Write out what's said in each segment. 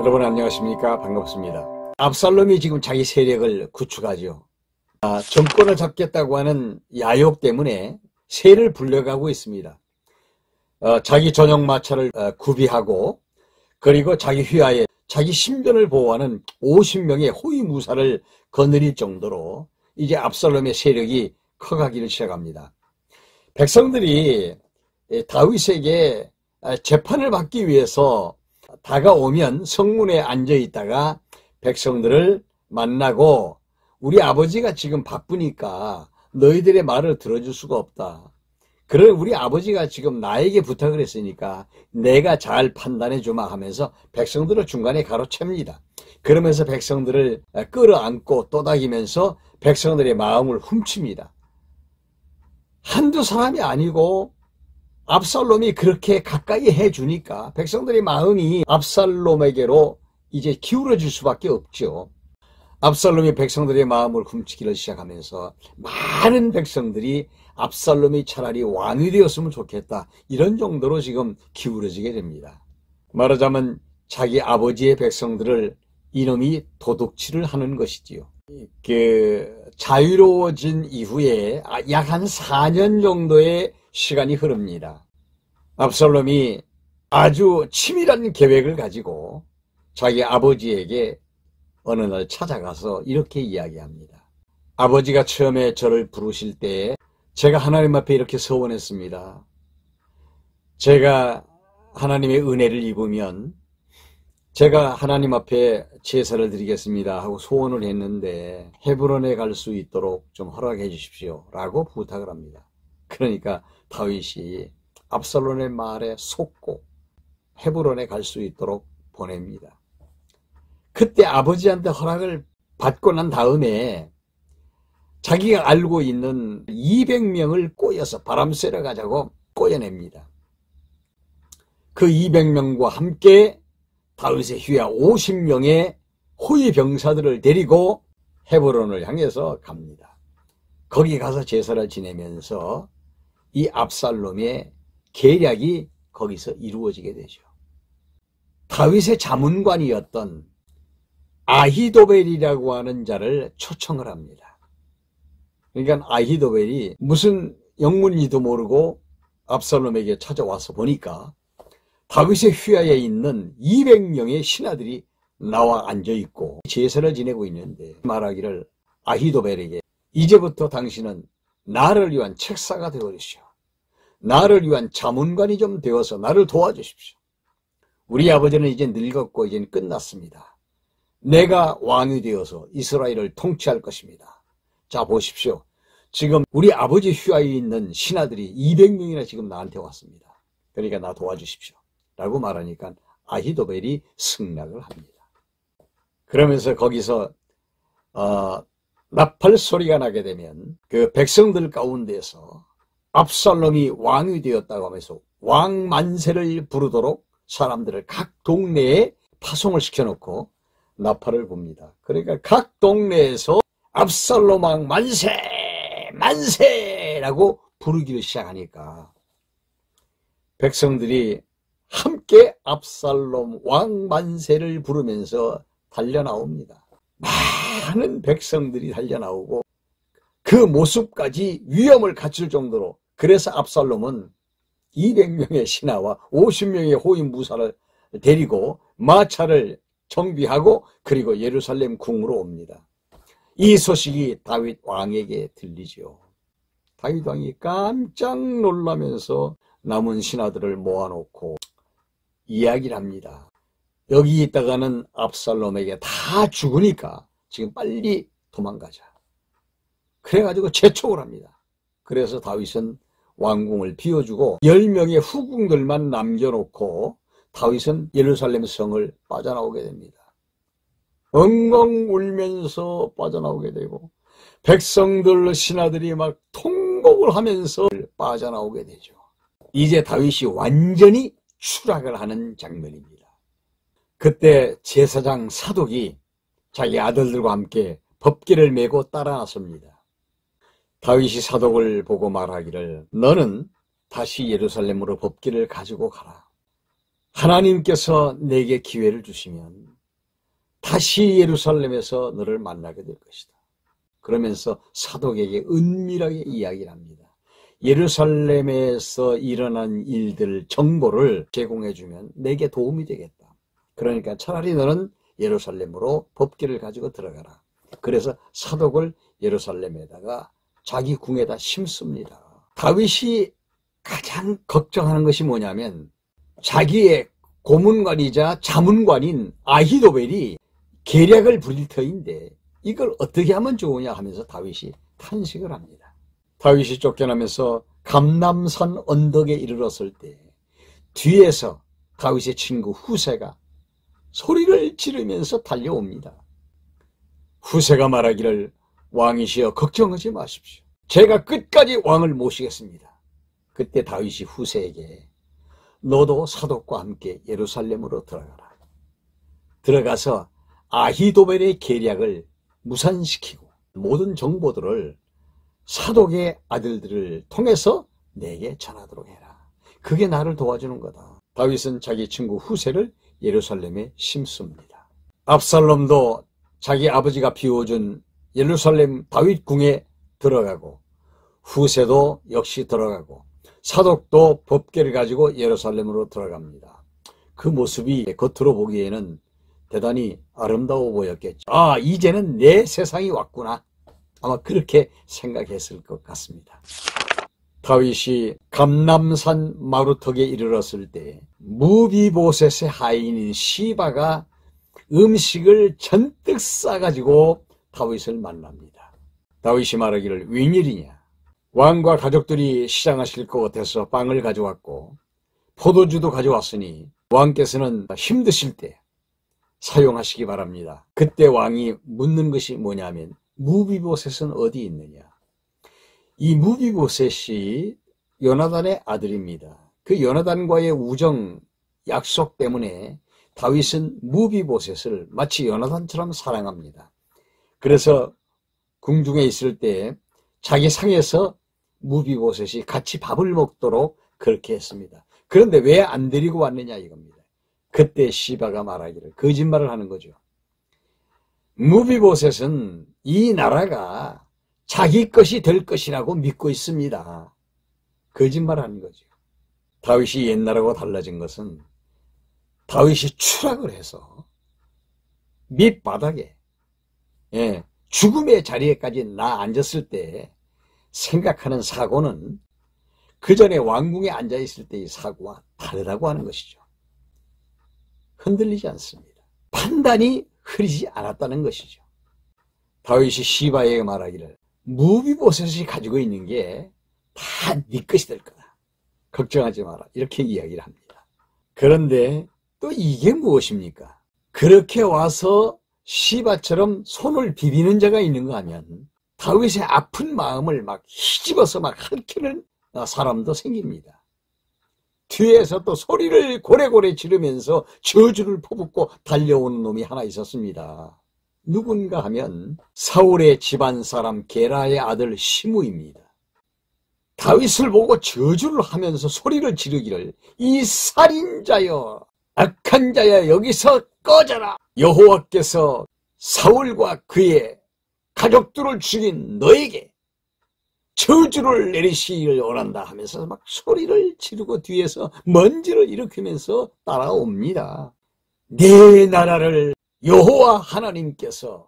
여러분 안녕하십니까? 반갑습니다. 압살롬이 지금 자기 세력을 구축하죠. 정권을 잡겠다고 하는 야욕 때문에 세를 불려가고 있습니다. 자기 전용 마차를 구비하고 그리고 자기 휘하에 자기 신변을 보호하는 50명의 호위무사를 거느릴 정도로 이제 압살롬의 세력이 커가기를 시작합니다. 백성들이 다윗에게 재판을 받기 위해서 다가오면 성문에 앉아 있다가 백성들을 만나고 우리 아버지가 지금 바쁘니까 너희들의 말을 들어줄 수가 없다. 그래 우리 아버지가 지금 나에게 부탁을 했으니까 내가 잘 판단해 주마 하면서 백성들을 중간에 가로챕니다. 그러면서 백성들을 끌어안고 또닥이면서 백성들의 마음을 훔칩니다. 한두 사람이 아니고 압살롬이 그렇게 가까이 해주니까 백성들의 마음이 압살롬에게로 이제 기울어질 수밖에 없죠. 압살롬이 백성들의 마음을 훔치기를 시작하면서 많은 백성들이 압살롬이 차라리 왕이 되었으면 좋겠다 이런 정도로 지금 기울어지게 됩니다. 말하자면 자기 아버지의 백성들을 이놈이 도둑질을 하는 것이지요. 자유로워진 이후에 약 한 4년 정도의 시간이 흐릅니다. 압살롬이 아주 치밀한 계획을 가지고 자기 아버지에게 어느 날 찾아가서 이렇게 이야기합니다. 아버지가 처음에 저를 부르실 때 제가 하나님 앞에 이렇게 서원했습니다. 제가 하나님의 은혜를 입으면 제가 하나님 앞에 제사를 드리겠습니다 하고 소원을 했는데 헤브론에 갈 수 있도록 좀 허락해 주십시오 라고 부탁을 합니다. 그러니까 다윗이 압살롬의 말에 속고 헤브론에 갈 수 있도록 보냅니다. 그때 아버지한테 허락을 받고 난 다음에 자기가 알고 있는 200명을 꼬여서 바람 쐬러 가자고 꼬여냅니다. 그 200명과 함께 다윗의 휘하 50명의 호위 병사들을 데리고 헤브론을 향해서 갑니다. 거기 가서 제사를 지내면서 이 압살롬의 계략이 거기서 이루어지게 되죠. 다윗의 자문관이었던 아히도벨이라고 하는 자를 초청을 합니다. 그러니까 아히도벨이 무슨 영문인지도 모르고 압살롬에게 찾아와서 보니까 다윗의 휘하에 있는 200명의 신하들이 나와 앉아있고 제사를 지내고 있는데 말하기를 아히도벨에게 이제부터 당신은 나를 위한 책사가 되어주시오. 나를 위한 자문관이 좀 되어서 나를 도와주십시오. 우리 아버지는 이제 늙었고 이제는 끝났습니다. 내가 왕이 되어서 이스라엘을 통치할 것입니다. 자 보십시오. 지금 우리 아버지 휘하에 있는 신하들이 200명이나 지금 나한테 왔습니다. 그러니까 나 도와주십시오. 라고 말하니까 아히도벨이 승낙을 합니다. 그러면서 거기서 나팔 소리가 나게 되면 그 백성들 가운데서 압살롬이 왕이 되었다고 하면서 왕 만세를 부르도록 사람들을 각 동네에 파송을 시켜놓고 나팔을 붑니다. 그러니까 각 동네에서 압살롬 왕 만세! 만세라고 부르기를 시작하니까 백성들이 함께 압살롬 왕 만세를 부르면서 달려나옵니다. 많은 백성들이 달려나오고 그 모습까지 위험을 갖출 정도로 그래서 압살롬은 200명의 신하와 50명의 호위무사를 데리고 마차를 정비하고 그리고 예루살렘 궁으로 옵니다. 이 소식이 다윗 왕에게 들리죠. 다윗 왕이 깜짝 놀라면서 남은 신하들을 모아놓고 이야기를 합니다. 여기 있다가는 압살롬에게 다 죽으니까 지금 빨리 도망가자. 그래가지고 재촉을 합니다. 그래서 다윗은 왕궁을 비워주고 10명의 후궁들만 남겨놓고 다윗은 예루살렘 성을 빠져나오게 됩니다. 엉엉 울면서 빠져나오게 되고 백성들 신하들이 막 통곡을 하면서 빠져나오게 되죠. 이제 다윗이 완전히 추락을 하는 장면입니다. 그때 제사장 사독이 자기 아들들과 함께 법궤를 메고 따라 나섭니다. 다윗이 사독을 보고 말하기를 너는 다시 예루살렘으로 법궤를 가지고 가라. 하나님께서 내게 기회를 주시면 다시 예루살렘에서 너를 만나게 될 것이다. 그러면서 사독에게 은밀하게 이야기를 합니다. 예루살렘에서 일어난 일들 정보를 제공해주면 내게 도움이 되겠다. 그러니까 차라리 너는 예루살렘으로 법궤를 가지고 들어가라. 그래서 사독을 예루살렘에다가 자기 궁에다 심습니다. 다윗이 가장 걱정하는 것이 뭐냐면 자기의 고문관이자 자문관인 아히도벨이 계략을 부릴 터인데 이걸 어떻게 하면 좋으냐 하면서 다윗이 탄식을 합니다. 다윗이 쫓겨나면서 감람산 언덕에 이르렀을 때 뒤에서 다윗의 친구 후세가 소리를 지르면서 달려옵니다. 후세가 말하기를 왕이시여 걱정하지 마십시오. 제가 끝까지 왕을 모시겠습니다. 그때 다윗이 후세에게 너도 사독과 함께 예루살렘으로 들어가라. 들어가서 아히도벨의 계략을 무산시키고 모든 정보들을 사독의 아들들을 통해서 내게 전하도록 해라. 그게 나를 도와주는 거다. 다윗은 자기 친구 후세를 예루살렘에 심습니다. 압살롬도 자기 아버지가 비워준 예루살렘 다윗 궁에 들어가고 후세도 역시 들어가고 사독도 법궤를 가지고 예루살렘으로 들어갑니다. 그 모습이 겉으로 보기에는 대단히 아름다워 보였겠죠. 아, 이제는 내 세상이 왔구나. 아마 그렇게 생각했을 것 같습니다. 다윗이 감람산 마루턱에 이르렀을 때 무비보셋의 하인인 시바가 음식을 잔뜩 싸가지고 다윗을 만납니다. 다윗이 말하기를 웬일이냐. 왕과 가족들이 시장하실 것 같아서 빵을 가져왔고 포도주도 가져왔으니 왕께서는 힘드실 때 사용하시기 바랍니다. 그때 왕이 묻는 것이 뭐냐면 무비보셋은 어디 있느냐. 이 무비보셋이 요나단의 아들입니다. 그 요나단과의 우정 약속 때문에 다윗은 무비보셋을 마치 요나단처럼 사랑합니다. 그래서 궁중에 있을 때 자기 상에서 무비보셋이 같이 밥을 먹도록 그렇게 했습니다. 그런데 왜 안 데리고 왔느냐 이겁니다. 그때 시바가 말하기를 거짓말을 하는 거죠. 무비보셋은 이 나라가 자기 것이 될 것이라고 믿고 있습니다. 거짓말하는 거죠. 다윗이 옛날하고 달라진 것은 다윗이 추락을 해서 밑바닥에 죽음의 자리에까지 나 앉았을 때 생각하는 사고는 그 전에 왕궁에 앉아있을 때의 사고와 다르다고 하는 것이죠. 흔들리지 않습니다. 판단이 흐리지 않았다는 것이죠. 다윗이 시바에게 말하기를 무비보셋이 가지고 있는 게 다 네 것이 될 거다. 걱정하지 마라. 이렇게 이야기를 합니다. 그런데 또 이게 무엇입니까? 그렇게 와서 시바처럼 손을 비비는 자가 있는가 하면 다윗의 아픈 마음을 막 희집어서 막 핥히는 사람도 생깁니다. 뒤에서 또 소리를 고래고래 지르면서 저주를 퍼붓고 달려오는 놈이 하나 있었습니다. 누군가 하면 사울의 집안 사람 게라의 아들 시므이입니다. 다윗을 보고 저주를 하면서 소리를 지르기를 이 살인자여 악한 자여 여기서 꺼져라. 여호와께서 사울과 그의 가족들을 죽인 너에게 저주를 내리시기를 원한다 하면서 막 소리를 지르고 뒤에서 먼지를 일으키면서 따라옵니다. 내 나라를 여호와 하나님께서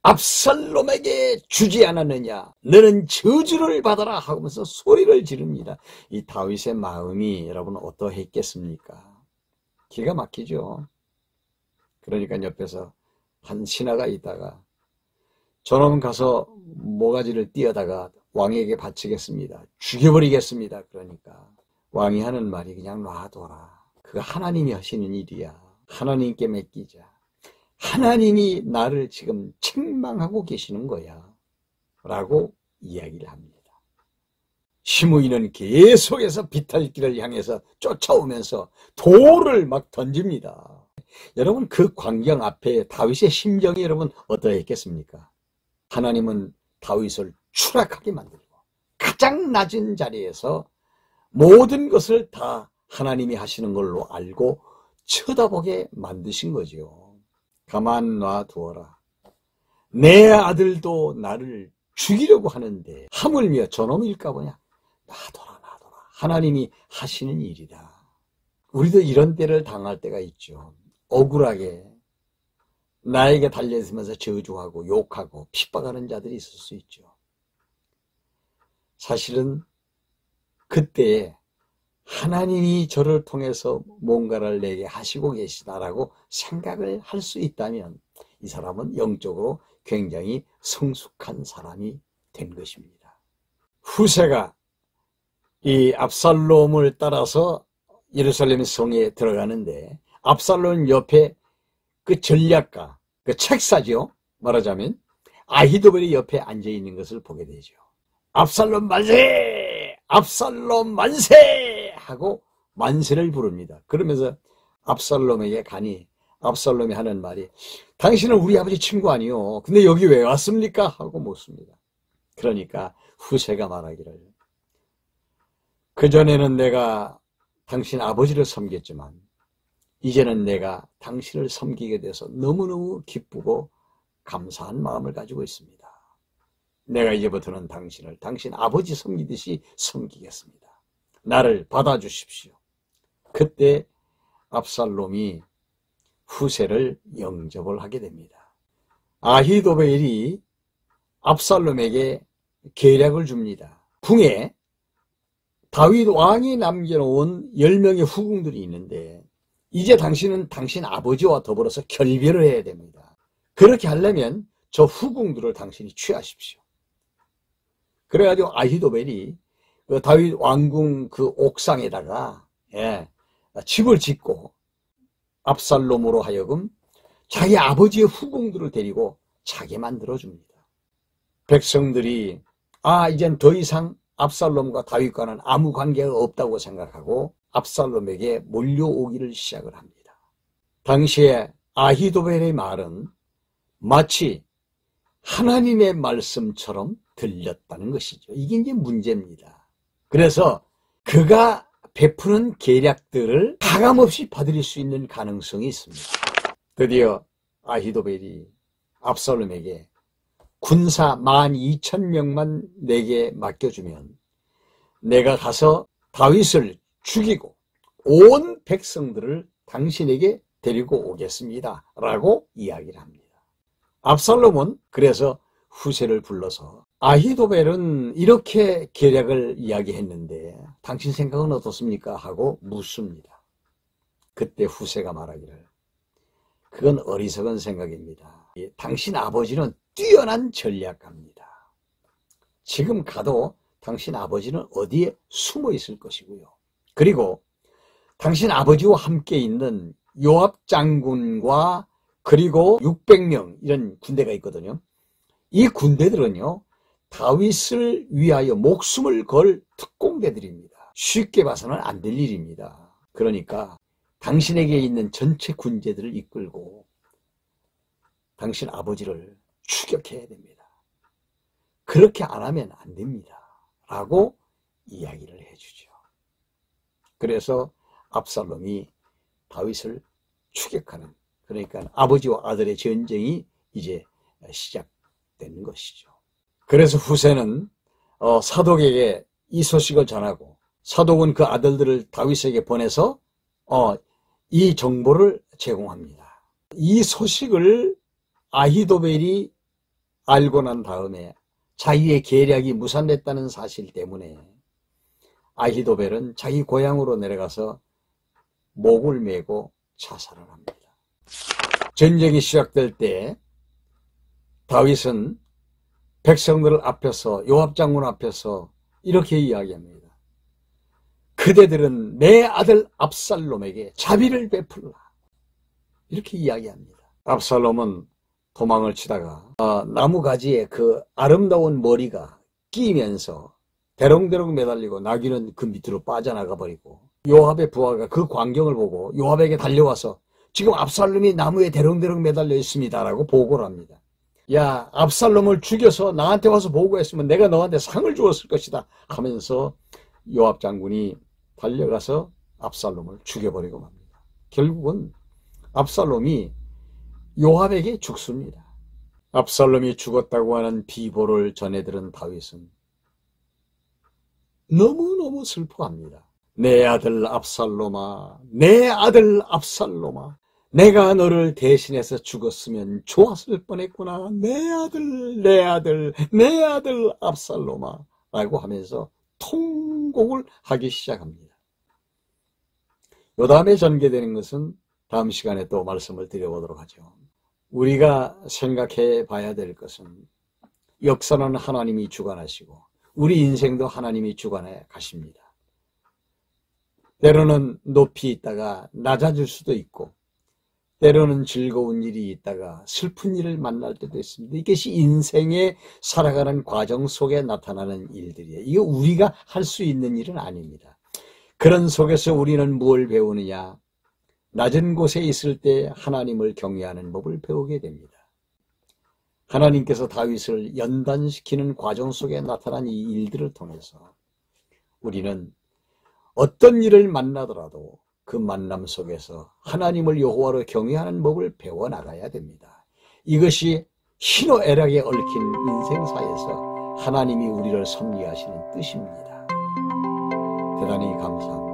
압살롬에게 주지 않았느냐. 너는 저주를 받아라 하면서 소리를 지릅니다. 이 다윗의 마음이 여러분 어떠했겠습니까? 기가 막히죠. 그러니까 옆에서 한 신하가 있다가 저놈 가서 모가지를 띄어다가 왕에게 바치겠습니다. 죽여버리겠습니다. 그러니까 왕이 하는 말이 그냥 놔둬라. 그거 하나님이 하시는 일이야. 하나님께 맡기자. 하나님이 나를 지금 책망하고 계시는 거야. 라고 이야기를 합니다. 시므이는 계속해서 비탈길을 향해서 쫓아오면서 돌을 막 던집니다. 여러분 그 광경 앞에 다윗의 심정이 여러분 어떠했겠습니까? 하나님은 다윗을 추락하게 만들고 가장 낮은 자리에서 모든 것을 다 하나님이 하시는 걸로 알고 쳐다보게 만드신 거죠. 가만 놔두어라. 내 아들도 나를 죽이려고 하는데 하물며 저놈일까 보냐. 놔둬라. 하나님이 하시는 일이다. 우리도 이런 때를 당할 때가 있죠. 억울하게 나에게 달려있으면서 저주하고 욕하고 핍박하는 자들이 있을 수 있죠. 사실은 그때에 하나님이 저를 통해서 뭔가를 내게 하시고 계시다라고 생각을 할 수 있다면 이 사람은 영적으로 굉장히 성숙한 사람이 된 것입니다. 후세가 이 압살롬을 따라서 예루살렘 성에 들어가는데 압살롬 옆에 그 전략가, 그 책사죠. 말하자면 아히도벨이 옆에 앉아있는 것을 보게 되죠. 압살롬 만세! 압살롬 만세! 하고 만세를 부릅니다. 그러면서 압살롬에게 가니 압살롬이 하는 말이 당신은 우리 아버지 친구 아니요. 근데 여기 왜 왔습니까? 하고 묻습니다. 그러니까 후세가 말하기를 그전에는 내가 당신 아버지를 섬겼지만 이제는 내가 당신을 섬기게 돼서 너무너무 기쁘고 감사한 마음을 가지고 있습니다. 내가 이제부터는 당신을 당신 아버지 섬기듯이 섬기겠습니다. 나를 받아주십시오. 그때 압살롬이 후세를 영접을 하게 됩니다. 아히도벨이 압살롬에게 계략을 줍니다. 궁에 다윗 왕이 남겨놓은 10명의 후궁들이 있는데 이제 당신은 당신 아버지와 더불어서 결별을 해야 됩니다. 그렇게 하려면 저 후궁들을 당신이 취하십시오. 그래가지고 아히도벨이 그 다윗 왕궁 그 옥상에다가 집을 짓고 압살롬으로 하여금 자기 아버지의 후궁들을 데리고 자기 만들어줍니다. 백성들이 이젠 더 이상 압살롬과 다윗과는 아무 관계가 없다고 생각하고 압살롬에게 몰려오기를 시작을 합니다. 당시에 아히도벨의 말은 마치 하나님의 말씀처럼 들렸다는 것이죠. 이게 이제 문제입니다. 그래서 그가 베푸는 계략들을 가감없이 받을 수 있는 가능성이 있습니다. 드디어 아히도벨이 압살롬에게 군사 12,000명만 내게 맡겨주면 내가 가서 다윗을 죽이고 온 백성들을 당신에게 데리고 오겠습니다. 라고 이야기를 합니다. 압살롬은 그래서 후세를 불러서 아히도벨은 이렇게 계략을 이야기했는데 당신 생각은 어떻습니까? 하고 묻습니다. 그때 후세가 말하기를 그건 어리석은 생각입니다. 당신 아버지는 뛰어난 전략가입니다. 지금 가도 당신 아버지는 어디에 숨어 있을 것이고요. 그리고 당신 아버지와 함께 있는 요압 장군과 그리고 600명 이런 군대가 있거든요. 이 군대들은요 다윗을 위하여 목숨을 걸 특공대들입니다. 쉽게 봐서는 안 될 일입니다. 그러니까 당신에게 있는 전체 군대들을 이끌고 당신 아버지를 추격해야 됩니다. 그렇게 안 하면 안 됩니다. 라고 이야기를 해주죠. 그래서 압살롬이 다윗을 추격하는, 그러니까 아버지와 아들의 전쟁이 이제 시작되는 것이죠. 그래서 후세는 사독에게 이 소식을 전하고 사독은 그 아들들을 다윗에게 보내서 이 정보를 제공합니다. 이 소식을 아히도벨이 알고 난 다음에 자기의 계략이 무산됐다는 사실 때문에 아히도벨은 자기 고향으로 내려가서 목을 메고 자살을 합니다. 전쟁이 시작될 때 다윗은 백성들 앞에서 요압 장군 앞에서 이렇게 이야기합니다. 그대들은 내 아들 압살롬에게 자비를 베풀라. 이렇게 이야기합니다. 압살롬은 도망을 치다가 나무가지에 그 아름다운 머리가 끼면서 대롱대롱 매달리고 나귀는 그 밑으로 빠져나가 버리고 요압의 부하가 그 광경을 보고 요압에게 달려와서 지금 압살롬이 나무에 대롱대롱 매달려 있습니다 라고 보고를 합니다. 야, 압살롬을 죽여서 나한테 와서 보고했으면 내가 너한테 상을 주었을 것이다 하면서 요압 장군이 달려가서 압살롬을 죽여버리고 맙니다. 결국은 압살롬이 요압에게 죽습니다. 압살롬이 죽었다고 하는 비보를 전해들은 다윗은 너무너무 슬퍼합니다. 내 아들 압살롬아, 내 아들 압살롬아, 내가 너를 대신해서 죽었으면 좋았을 뻔했구나. 내 아들, 내 아들, 내 아들 압살롬아 라고 하면서 통곡을 하기 시작합니다. 요 다음에 전개되는 것은 다음 시간에 또 말씀을 드려보도록 하죠. 우리가 생각해 봐야 될 것은 역사는 하나님이 주관하시고 우리 인생도 하나님이 주관해 가십니다. 때로는 높이 있다가 낮아질 수도 있고 때로는 즐거운 일이 있다가 슬픈 일을 만날 때도 있습니다. 이것이 인생에 살아가는 과정 속에 나타나는 일들이에요. 이거 우리가 할 수 있는 일은 아닙니다. 그런 속에서 우리는 무엇을 배우느냐? 낮은 곳에 있을 때 하나님을 경외하는 법을 배우게 됩니다. 하나님께서 다윗을 연단시키는 과정 속에 나타난 이 일들을 통해서 우리는 어떤 일을 만나더라도 그 만남 속에서 하나님을 여호와로 경외하는 법을 배워나가야 됩니다. 이것이 희노애락에 얽힌 인생사에서 하나님이 우리를 섭리하시는 뜻입니다. 대단히 감사합니다.